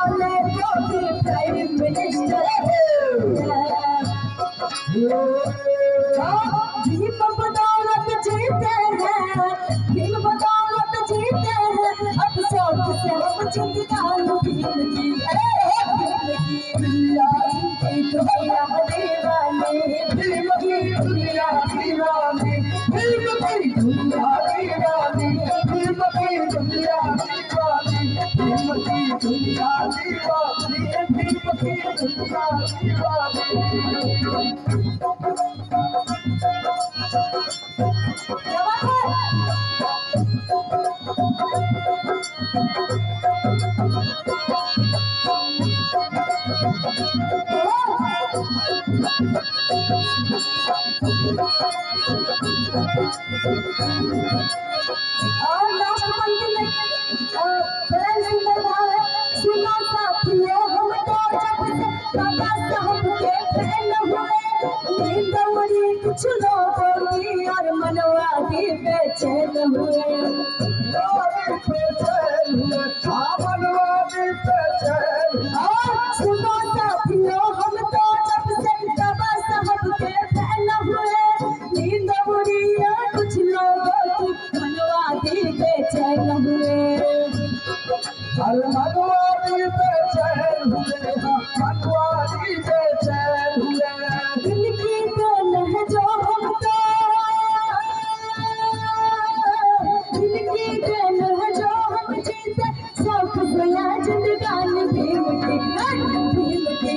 वाले जो भी प्राइम मिनिस्टर भीम बदौलत जीते हैं, भीम बदौलत जीते हैं। अब शौक से हम जिंदगान भीम की, दुनिया की दुनिया दीवानी, भीम की दुनिया दीवानी, भीम की दुनिया दीवानी, भीम की दुनिया दीवानी, भीम की दुनिया दीवानी, भीम की दुनिया दीवानी। और लास्ट पंक्ति में बड़ा सुंदर भाव है। सुनो साथियों, हम तो जब से बाबा साहब के फैन हुए, नींद उड़ी कुछ लोगों की और मनवा भी बेचैन हुए। और सुनो साथियों, हम तो जब से बाबा साहब के फैन हुए, नींद उड़ी और कुछ लोगों की मनवा भी बेचैन हुए। मनवादी बेचैन हुए, मनवादी बेचैन हुए। दिल की दिल है जो हमको, दिल की दिल है जो हम जीते, शौक गया जिंदगानी भीम की, भीम की,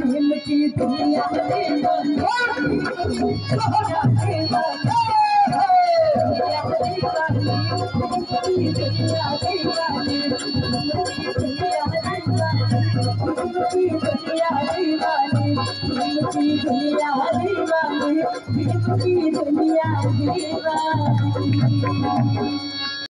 भीम की दुनिया दीवानी, दुनिया दीवानी, दुनिया दीवानी, दुनिया दीवानी, दुनिया दीवानी।